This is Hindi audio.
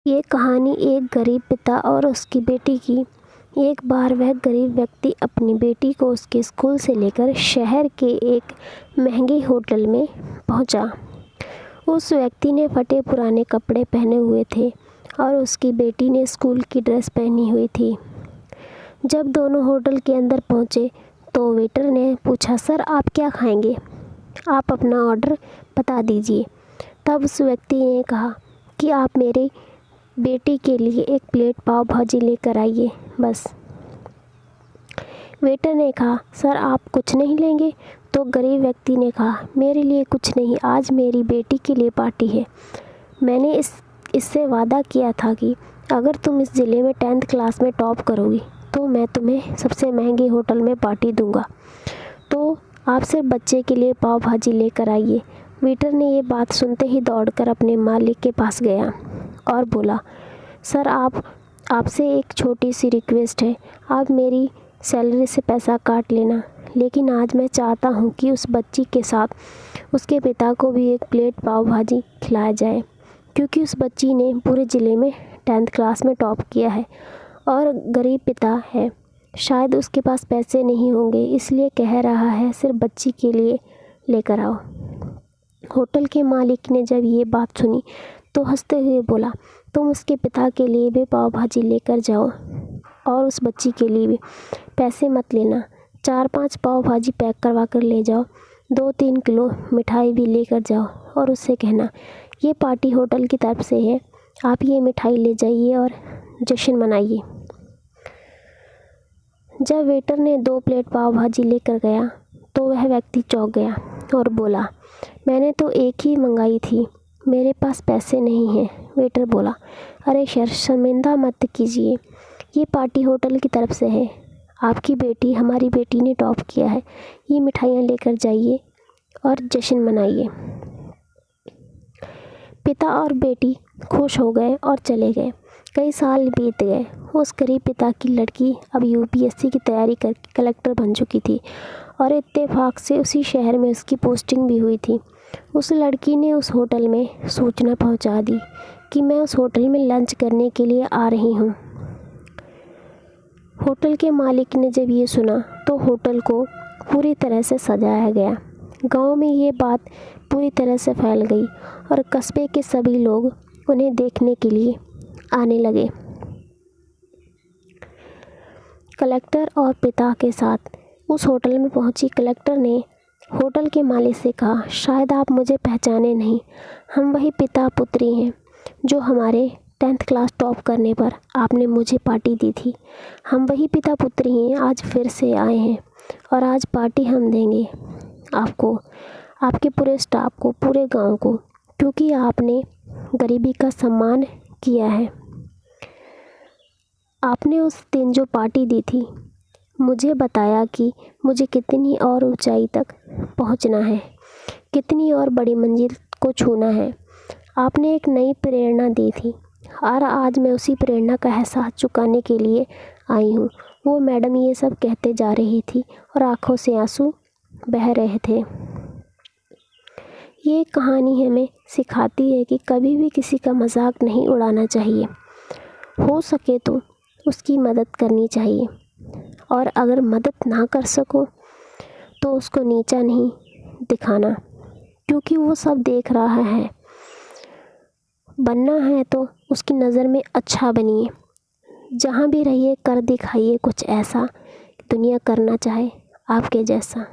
ये कहानी एक गरीब पिता और उसकी बेटी की। एक बार वह गरीब व्यक्ति अपनी बेटी को उसके स्कूल से लेकर शहर के एक महंगे होटल में पहुंचा। उस व्यक्ति ने फटे पुराने कपड़े पहने हुए थे और उसकी बेटी ने स्कूल की ड्रेस पहनी हुई थी। जब दोनों होटल के अंदर पहुंचे तो वेटर ने पूछा, सर आप क्या खाएंगे? आप अपना ऑर्डर बता दीजिए। तब उस व्यक्ति ने कहा कि आप मेरी बेटी के लिए एक प्लेट पाव भाजी लेकर आइए बस। वेटर ने कहा, सर आप कुछ नहीं लेंगे? तो गरीब व्यक्ति ने कहा, मेरे लिए कुछ नहीं, आज मेरी बेटी के लिए पार्टी है। मैंने इससे वादा किया था कि अगर तुम इस ज़िले में 10th क्लास में टॉप करोगी तो मैं तुम्हें सबसे महंगे होटल में पार्टी दूंगा। तो आप सिर्फ बच्चे के लिए पाव भाजी लेकर आइए। वेटर ने ये बात सुनते ही दौड़कर अपने मालिक के पास गया और बोला, सर आपसे एक छोटी सी रिक्वेस्ट है, आप मेरी सैलरी से पैसा काट लेना, लेकिन आज मैं चाहता हूँ कि उस बच्ची के साथ उसके पिता को भी एक प्लेट पाव भाजी खिलाया जाए, क्योंकि उस बच्ची ने पूरे ज़िले में 10th क्लास में टॉप किया है और गरीब पिता है। शायद उसके पास पैसे नहीं होंगे, इसलिए कह रहा है सिर्फ बच्ची के लिए लेकर आओ। होटल के मालिक ने जब ये बात सुनी तो हंसते हुए बोला, तुम उसके पिता के लिए भी पाव भाजी लेकर जाओ और उस बच्ची के लिए भी। पैसे मत लेना, 4-5 पाव भाजी पैक करवा कर ले जाओ, 2-3 किलो मिठाई भी लेकर जाओ और उससे कहना ये पार्टी होटल की तरफ से है, आप ये मिठाई ले जाइए और जश्न मनाइए। जब वेटर ने 2 प्लेट पाव भाजी लेकर गया तो वह व्यक्ति चौंक गया और बोला, मैंने तो एक ही मंगाई थी, मेरे पास पैसे नहीं हैं। वेटर बोला, अरे सर शर्मिंदा मत कीजिए, ये पार्टी होटल की तरफ से है, आपकी बेटी हमारी बेटी ने टॉप किया है, ये मिठाइयाँ लेकर जाइए और जश्न मनाइए। पिता और बेटी खुश हो गए और चले गए। कई साल बीत गए। उस गरीब पिता की लड़की अब UPSC की तैयारी करके कलेक्टर बन चुकी थी और इत्तेफाक से उसी शहर में उसकी पोस्टिंग भी हुई थी। उस लड़की ने उस होटल में सूचना पहुंचा दी कि मैं उस होटल में लंच करने के लिए आ रही हूं। होटल के मालिक ने जब ये सुना तो होटल को पूरी तरह से सजाया गया। गांव में ये बात पूरी तरह से फैल गई और कस्बे के सभी लोग उन्हें देखने के लिए आने लगे। कलेक्टर और पिता के साथ उस होटल में पहुंची कलेक्टर ने होटल के मालिक से कहा, शायद आप मुझे पहचाने नहीं, हम वही पिता पुत्री हैं जो हमारे 10th क्लास टॉप करने पर आपने मुझे पार्टी दी थी। हम वही पिता पुत्री हैं, आज फिर से आए हैं और आज पार्टी हम देंगे आपको, आपके पूरे स्टाफ को, पूरे गांव को, क्योंकि आपने गरीबी का सम्मान किया है। आपने उस दिन जो पार्टी दी थी मुझे बताया कि मुझे कितनी और ऊंचाई तक पहुंचना है, कितनी और बड़ी मंजिल को छूना है। आपने एक नई प्रेरणा दी थी और आज मैं उसी प्रेरणा का एहसास चुकाने के लिए आई हूँ। वो मैडम ये सब कहते जा रही थी और आंखों से आंसू बह रहे थे। ये कहानी हमें सिखाती है कि कभी भी किसी का मजाक नहीं उड़ाना चाहिए, हो सके तो उसकी मदद करनी चाहिए और अगर मदद ना कर सको तो उसको नीचा नहीं दिखाना, क्योंकि वो सब देख रहा है। बनना है तो उसकी नज़र में अच्छा बनिए, जहाँ भी रहिए कर दिखाइए कुछ ऐसा कि दुनिया करना चाहे आपके जैसा।